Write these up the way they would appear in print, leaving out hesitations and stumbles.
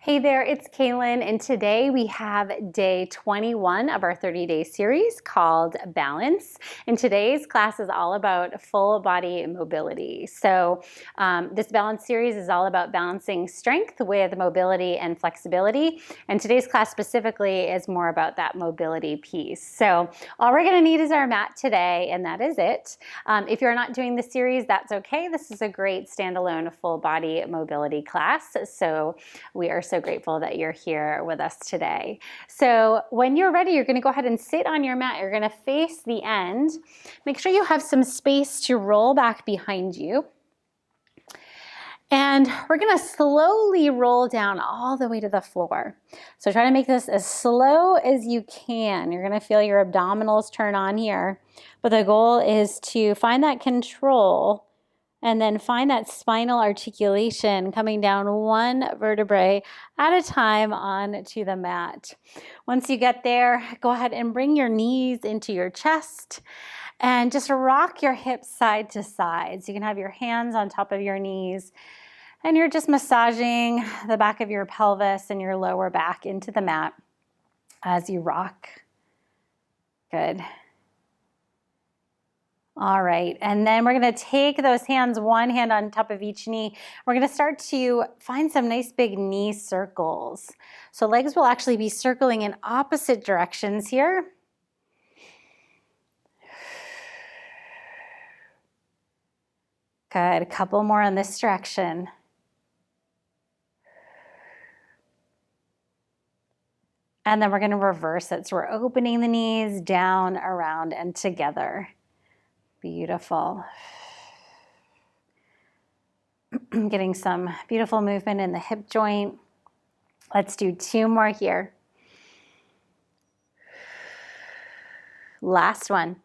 Hey there, it's Cailin, and today we have day 21 of our 30-day series called Balance. And today's class is all about full body mobility. So this balance series is all about balancing strength with mobility and flexibility. And today's class specifically is more about that mobility piece. So all we're gonna need is our mat today, and that is it. If you're not doing the series, that's okay. This is a great standalone full body mobility class. So we are so grateful that you're here with us today. So when you're ready, you're going to go ahead and sit on your mat. You're going to face the end. Make sure you have some space to roll back behind you. And we're going to slowly roll down all the way to the floor. So try to make this as slow as you can. You're going to feel your abdominals turn on here. But the goal is to find that control and then find that spinal articulation coming down one vertebrae at a time onto the mat. Once you get there, go ahead and bring your knees into your chest and just rock your hips side to side. So you can have your hands on top of your knees and you're just massaging the back of your pelvis and your lower back into the mat as you rock. Good. All right, and then we're gonna take those hands, one hand on top of each knee. We're gonna start to find some nice big knee circles. So legs will actually be circling in opposite directions here. Good, a couple more in this direction. And then we're gonna reverse it. So we're opening the knees down, around, and together. Beautiful. Getting some beautiful movement in the hip joint. Let's do two more here. Last one.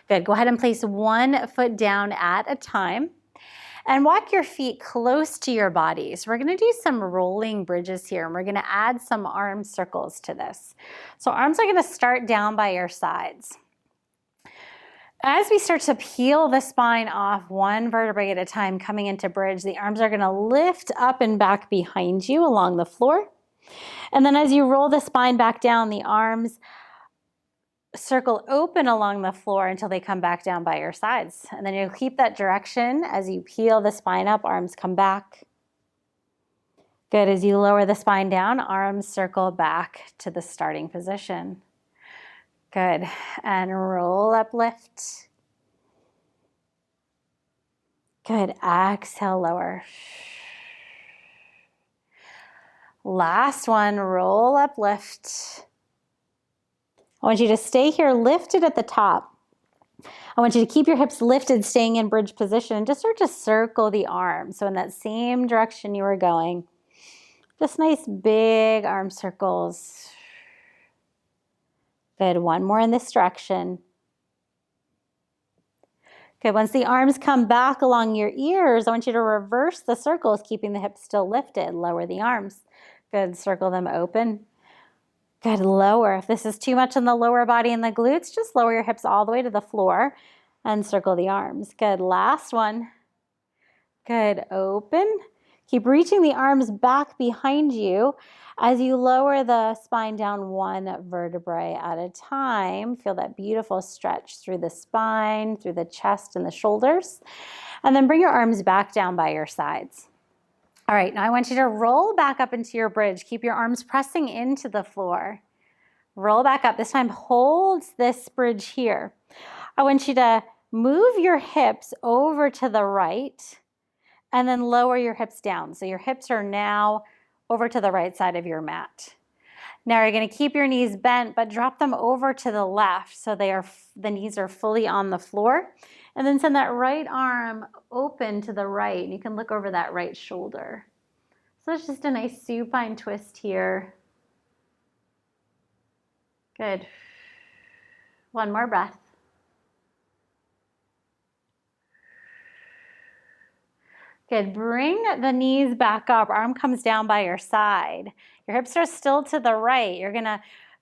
Good. Go ahead and place one foot down at a time. And walk your feet close to your body. So we're going to do some rolling bridges here, and we're going to add some arm circles to this. So arms are going to start down by your sides. As we start to peel the spine off one vertebrae at a time coming into bridge, the arms are going to lift up and back behind you along the floor. And then as you roll the spine back down, the arms circle open along the floor until they come back down by your sides. And then you'll keep that direction as you peel the spine up, arms come back. Good, as you lower the spine down, arms circle back to the starting position. Good, and roll up, lift. Good, exhale, lower. Last one, roll up, lift. I want you to stay here lifted at the top. I want you to keep your hips lifted, staying in bridge position, and just start to circle the arms. So in that same direction you were going, just nice big arm circles. Good, one more in this direction. Good, once the arms come back along your ears, I want you to reverse the circles, keeping the hips still lifted. Lower the arms. Good, circle them open. Good, lower. If this is too much in the lower body and the glutes, just lower your hips all the way to the floor and circle the arms. Good, last one. Good, open. Keep reaching the arms back behind you as you lower the spine down one vertebrae at a time. Feel that beautiful stretch through the spine, through the chest and the shoulders. And then bring your arms back down by your sides. All right, now I want you to roll back up into your bridge. Keep your arms pressing into the floor. Roll back up. This time, hold this bridge here. I want you to move your hips over to the right and then lower your hips down. So your hips are now over to the right side of your mat. Now you're going to keep your knees bent, but drop them over to the left so the knees are fully on the floor. And then send that right arm open to the right, and you can look over that right shoulder. So it's just a nice supine twist here. Good. One more breath. Good. Bring the knees back up. Arm comes down by your side. Your hips are still to the right. You're going to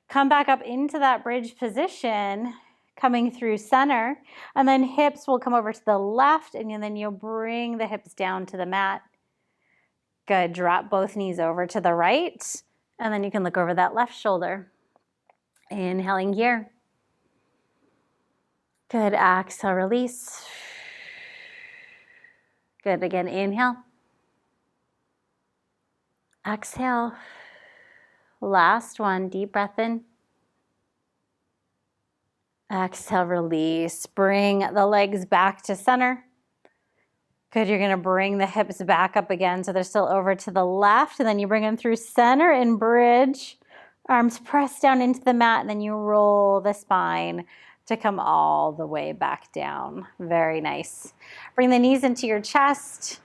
come back up into that bridge position. coming through center. And then hips will come over to the left, and then you'll bring the hips down to the mat. Good. Drop both knees over to the right, and then you can look over that left shoulder. Inhaling here. Good. Exhale, release. Good. Again, inhale. Exhale. Last one. Deep breath in. Exhale, release. Bring the legs back to center. Good. You're going to bring the hips back up again so they're still over to the left, and then you bring them through center and bridge. Arms press down into the mat, and then you roll the spine to come all the way back down. Very nice. Bring the knees into your chest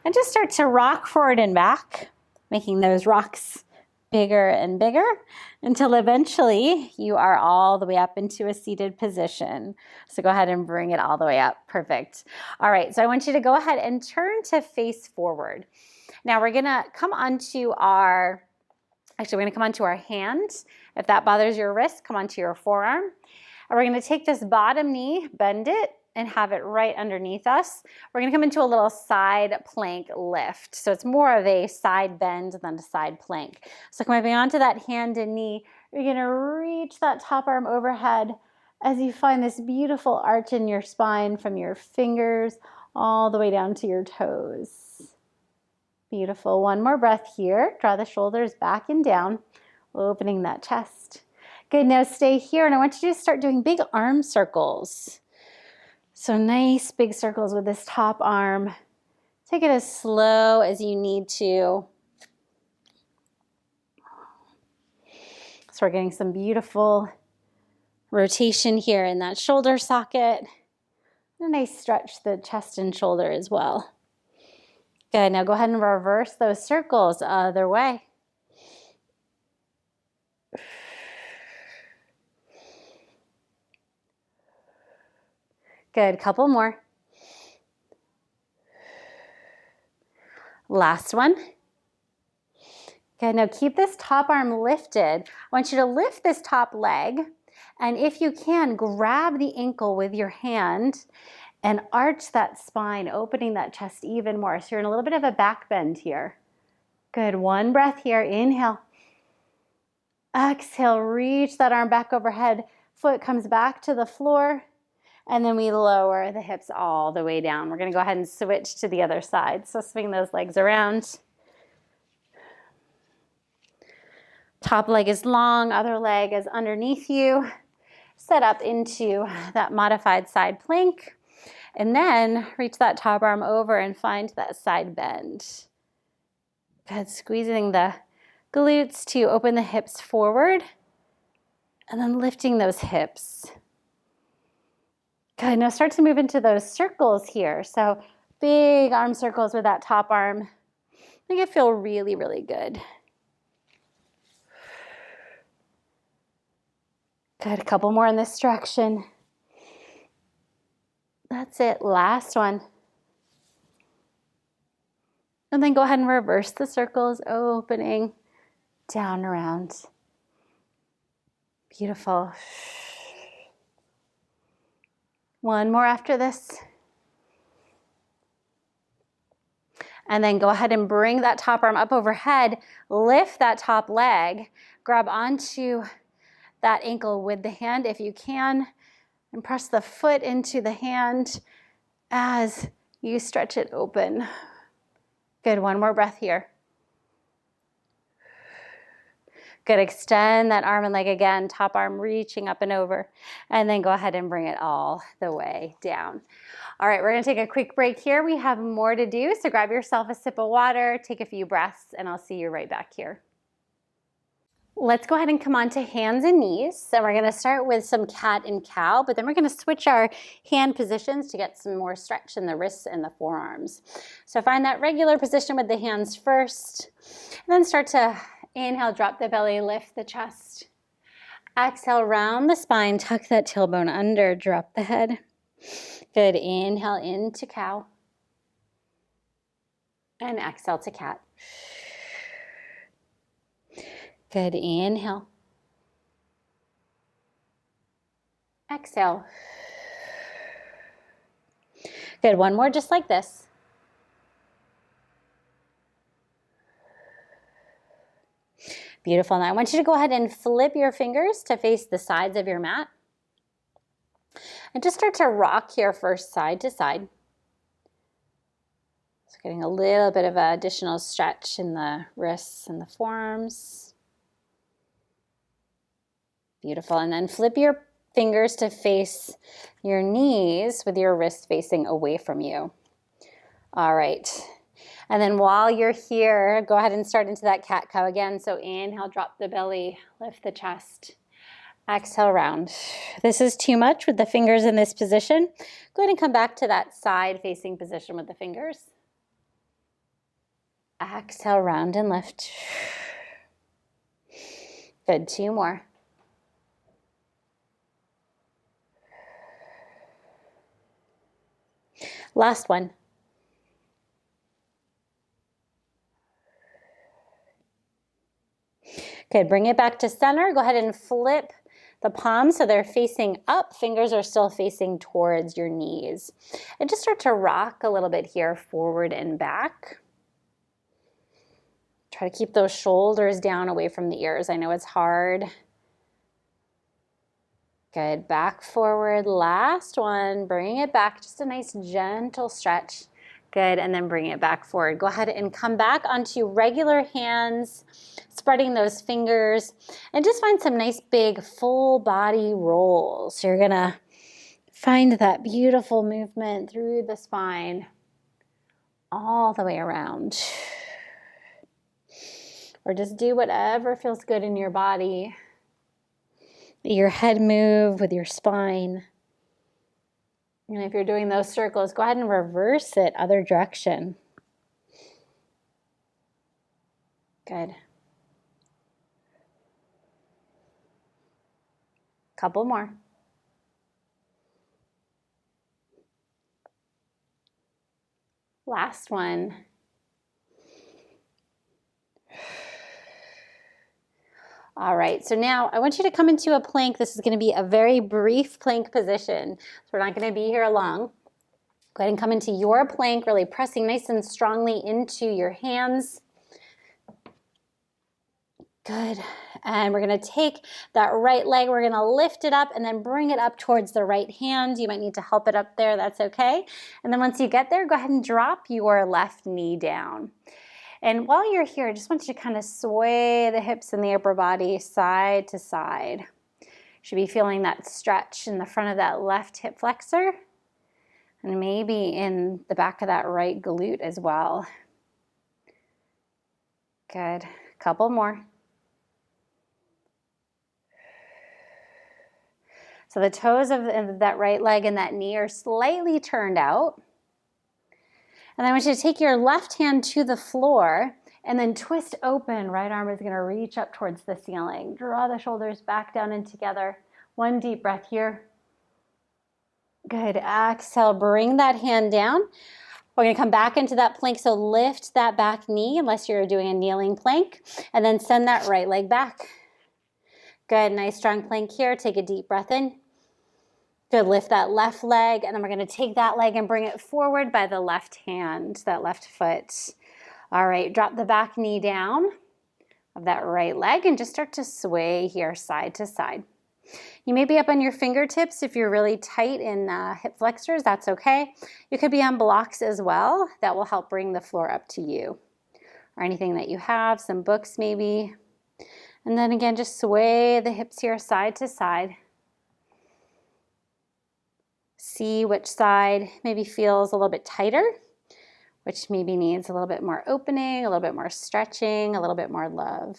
and just start to rock forward and back, making those rocks bigger and bigger until eventually you are all the way up into a seated position. So go ahead and bring it all the way up. Perfect. All right, so I want you to go ahead and turn to face forward. Now we're gonna come onto our hand. If that bothers your wrist, come onto your forearm. And we're gonna take this bottom knee, bend it, and have it right underneath us. We're gonna come into a little side plank lift. So it's more of a side bend than a side plank. So coming onto that hand and knee, you're gonna reach that top arm overhead as you find this beautiful arch in your spine from your fingers all the way down to your toes. Beautiful. One more breath here. Draw the shoulders back and down, opening that chest. Good, now stay here, and I want you to start doing big arm circles. So nice big circles with this top arm. Take it as slow as you need to. So we're getting some beautiful rotation here in that shoulder socket. And a nice stretch the chest and shoulder as well. Good, now go ahead and reverse those circles other way. Good, couple more. Last one. Good, now keep this top arm lifted. I want you to lift this top leg, and if you can, grab the ankle with your hand and arch that spine, opening that chest even more. So you're in a little bit of a back bend here. Good, one breath here, inhale. Exhale, reach that arm back overhead. Foot comes back to the floor. And then we lower the hips all the way down. We're gonna go ahead and switch to the other side. So swing those legs around. Top leg is long, other leg is underneath you. Set up into that modified side plank. And then reach that top arm over and find that side bend. Good, squeezing the glutes to open the hips forward. And then lifting those hips. Good, now start to move into those circles here. So big arm circles with that top arm. Make it feel really, really good. Good, a couple more in this direction. That's it, last one. And then go ahead and reverse the circles, opening, down, around. Beautiful. One more after this. And then go ahead and bring that top arm up overhead, lift that top leg, grab onto that ankle with the hand if you can, and press the foot into the hand as you stretch it open. Good, one more breath here. Good, extend that arm and leg again, top arm reaching up and over, and then go ahead and bring it all the way down. All right, we're gonna take a quick break here. We have more to do, so grab yourself a sip of water, take a few breaths, and I'll see you right back here. Let's go ahead and come on to hands and knees. So we're gonna start with some cat and cow, but then we're gonna switch our hand positions to get some more stretch in the wrists and the forearms. So find that regular position with the hands first, and then start to inhale, drop the belly, lift the chest. Exhale, round the spine, tuck that tailbone under, drop the head. Good, inhale into cow. And exhale to cat. Good, inhale. Exhale. Good, one more just like this. Beautiful. Now I want you to go ahead and flip your fingers to face the sides of your mat. And just start to rock here first, side to side. So getting a little bit of an additional stretch in the wrists and the forearms. Beautiful. And then flip your fingers to face your knees with your wrists facing away from you. All right. And then while you're here, go ahead and start into that cat-cow again. So inhale, drop the belly, lift the chest. Exhale, round. This is too much with the fingers in this position. Go ahead and come back to that side-facing position with the fingers. Exhale, round and lift. Good, two more. Last one. Good, bring it back to center. Go ahead and flip the palms so they're facing up. Fingers are still facing towards your knees. And just start to rock a little bit here, forward and back. Try to keep those shoulders down away from the ears. I know it's hard. Good, back, forward. Last one, bring it back. Just a nice gentle stretch. Good, and then bring it back forward. Go ahead and come back onto regular hands, spreading those fingers, and just find some nice big full body rolls. So you're gonna find that beautiful movement through the spine all the way around. Or just do whatever feels good in your body. Your head move with your spine. And if you're doing those circles, go ahead and reverse it other direction. Good. Couple more. Last one. All right, so now I want you to come into a plank. This is going to be a very brief plank position. So we're not going to be here long. Go ahead and come into your plank, really pressing nice and strongly into your hands. Good. And we're going to take that right leg, we're going to lift it up and then bring it up towards the right hand. You might need to help it up there, that's okay. And then once you get there, go ahead and drop your left knee down. And while you're here, I just want you to kind of sway the hips and the upper body side to side. You should be feeling that stretch in the front of that left hip flexor and maybe in the back of that right glute as well. Good. Couple more. So the toes of that right leg and that knee are slightly turned out. And I want you to take your left hand to the floor and then twist open. Right arm is going to reach up towards the ceiling. Draw the shoulders back down and together. One deep breath here. Good. Exhale. Bring that hand down. We're going to come back into that plank. So lift that back knee unless you're doing a kneeling plank. And then send that right leg back. Good. Nice strong plank here. Take a deep breath in. Good, lift that left leg, and then we're going to take that leg and bring it forward by the left hand, that left foot. All right, drop the back knee down of that right leg and just start to sway here side to side. You may be up on your fingertips if you're really tight in hip flexors, that's okay. You could be on blocks as well. That will help bring the floor up to you. Or anything that you have, some books maybe. And then again, just sway the hips here side to side. See which side maybe feels a little bit tighter, which maybe needs a little bit more opening, a little bit more stretching, a little bit more love.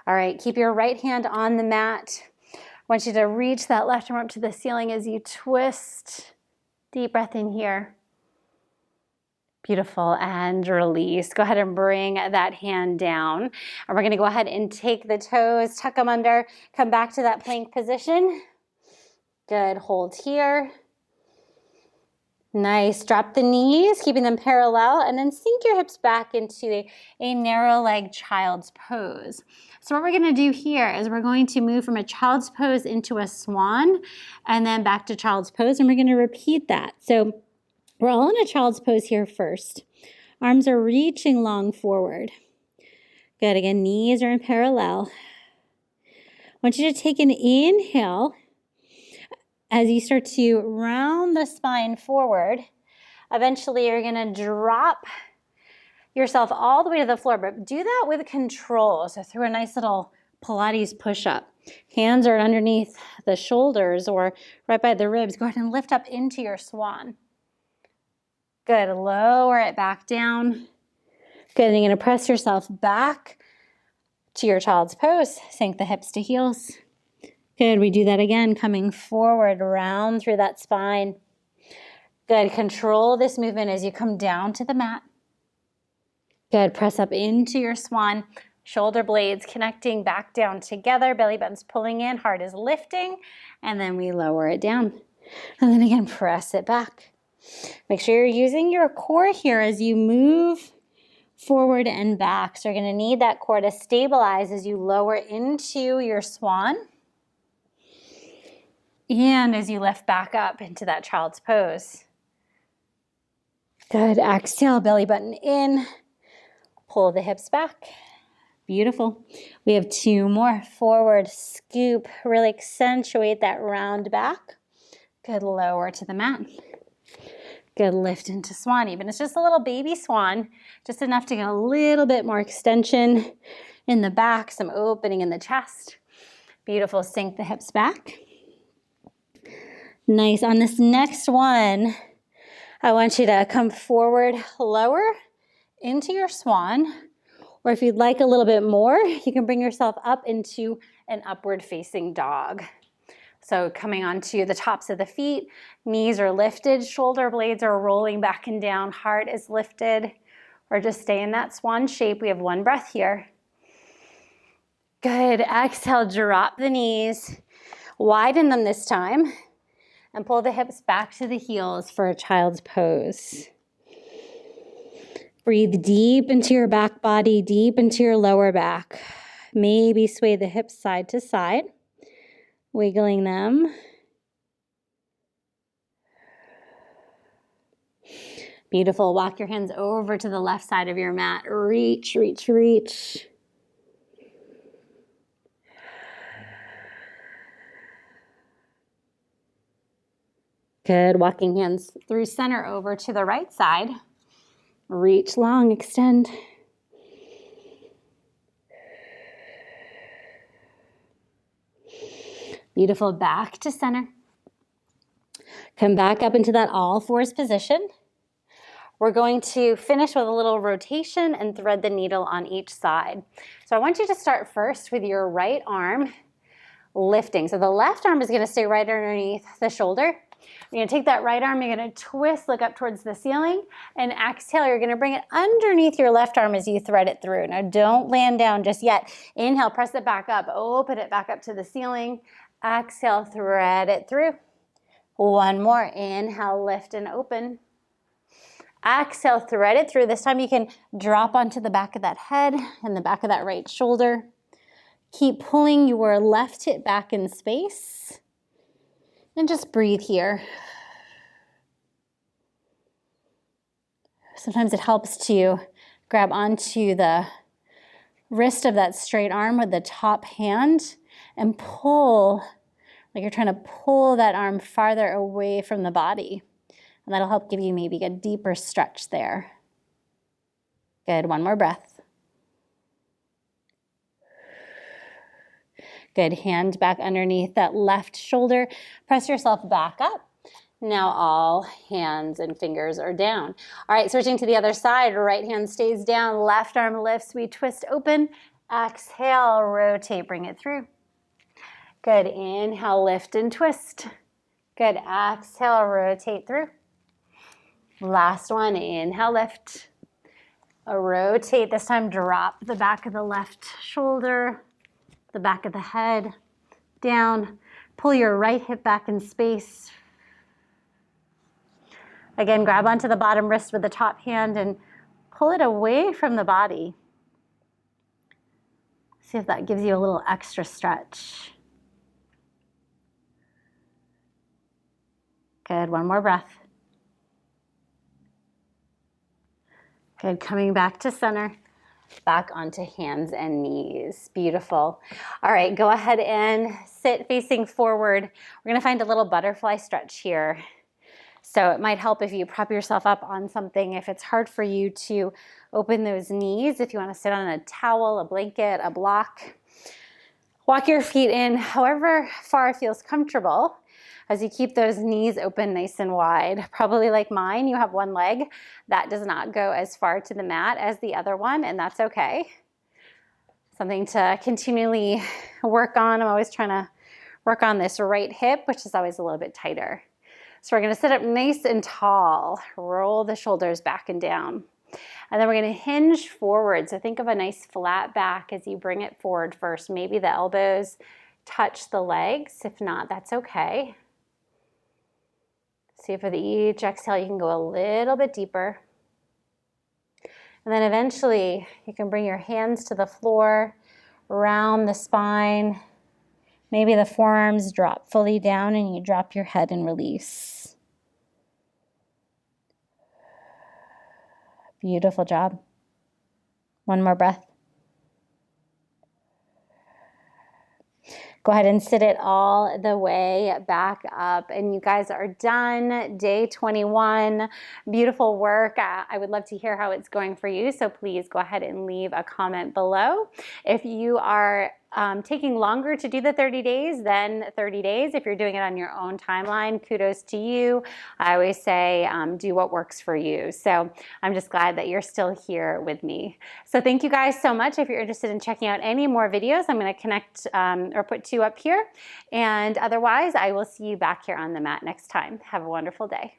All right, keep your right hand on the mat. I want you to reach that left arm up to the ceiling as you twist. Deep breath in here. Beautiful, and release. Go ahead and bring that hand down. And we're gonna go ahead and take the toes, tuck them under, come back to that plank position. Good, hold here. Nice. Drop the knees, keeping them parallel, and then sink your hips back into a narrow leg child's pose. So what we're going to do here is we're going to move from a child's pose into a swan and then back to child's pose, and we're going to repeat that. So we're all in a child's pose here first. Arms are reaching long forward. Good. Again, knees are in parallel. I want you to take an inhale as you start to round the spine forward. Eventually, you're going to drop yourself all the way to the floor, but do that with control. So through a nice little Pilates push-up. Hands are underneath the shoulders or right by the ribs. Go ahead and lift up into your swan. Good. Lower it back down. Good. And you're going to press yourself back to your child's pose. Sink the hips to heels. Good. We do that again, coming forward, round through that spine. Good. Control this movement as you come down to the mat. Good. Press up into your swan. Shoulder blades connecting back down together. Belly button's pulling in. Heart is lifting. And then we lower it down. And then again, press it back. Make sure you're using your core here as you move forward and back. So you're going to need that core to stabilize as you lower into your swan. And as you lift back up into that child's pose. Good. Exhale, belly button in. Pull the hips back. Beautiful. We have two more. Forward, scoop. Really accentuate that round back. Good. Lower to the mat. Good. Lift into swan. Even it's just a little baby swan. Just enough to get a little bit more extension in the back. Some opening in the chest. Beautiful. Sink the hips back. Nice. On this next one, I want you to come forward, lower into your swan. Or if you'd like a little bit more, you can bring yourself up into an upward facing dog. So coming onto the tops of the feet, knees are lifted, shoulder blades are rolling back and down, heart is lifted. Or just stay in that swan shape. We have one breath here. Good. Exhale, drop the knees. Widen them this time. And pull the hips back to the heels for a child's pose. Breathe deep into your back body, deep into your lower back. Maybe sway the hips side to side, wiggling them. Beautiful. Walk your hands over to the left side of your mat. Reach, reach, reach. Good. Walking hands through center over to the right side. Reach long, extend. Beautiful. Back to center. Come back up into that all fours position. We're going to finish with a little rotation and thread the needle on each side. So I want you to start first with your right arm lifting. So the left arm is going to stay right underneath the shoulder. You're going to take that right arm, you're going to twist, look up towards the ceiling, and exhale, you're going to bring it underneath your left arm as you thread it through. Now don't land down just yet. Inhale, press it back up, open it back up to the ceiling. Exhale, thread it through. One more. Inhale, lift and open. Exhale, thread it through. This time you can drop onto the back of that head and the back of that right shoulder. Keep pulling your left hip back in space. And just breathe here. Sometimes it helps to grab onto the wrist of that straight arm with the top hand and pull, like you're trying to pull that arm farther away from the body. And that'll help give you maybe a deeper stretch there. Good, one more breath. Good, hand back underneath that left shoulder. Press yourself back up. Now all hands and fingers are down. All right, switching to the other side. Right hand stays down, left arm lifts. We twist open. Exhale, rotate, bring it through. Good, inhale, lift and twist. Good, exhale, rotate through. Last one, inhale, lift. Rotate, this time drop the back of the left shoulder, the back of the head, down. Pull your right hip back in space. Again, grab onto the bottom wrist with the top hand and pull it away from the body. See if that gives you a little extra stretch. Good, one more breath. Good, coming back to center, back onto hands and knees. Beautiful. All right, go ahead and sit facing forward. We're gonna find a little butterfly stretch here. So it might help if you prop yourself up on something. If it's hard for you to open those knees, if you wanna sit on a towel, a blanket, a block, walk your feet in however far feels comfortable as you keep those knees open nice and wide. Probably like mine, you have one leg that does not go as far to the mat as the other one, and that's okay. Something to continually work on. I'm always trying to work on this right hip, which is always a little bit tighter. So we're gonna sit up nice and tall, roll the shoulders back and down. And then we're gonna hinge forward. So think of a nice flat back as you bring it forward first. Maybe the elbows touch the legs. If not, that's okay. See if with each exhale you can go a little bit deeper. And then eventually you can bring your hands to the floor, around the spine. Maybe the forearms drop fully down and you drop your head and release. Beautiful job. One more breath. Go ahead and sit it all the way back up. And you guys are done. Day 21. Beautiful work. I would love to hear how it's going for you. So please go ahead and leave a comment below. If you are taking longer to do the 30 days than 30 days, if you're doing it on your own timeline, kudos to you. I always say do what works for you. So I'm just glad that you're still here with me. So thank you guys so much. If you're interested in checking out any more videos, I'm going to connect or put two up here. And otherwise, I will see you back here on the mat next time. Have a wonderful day.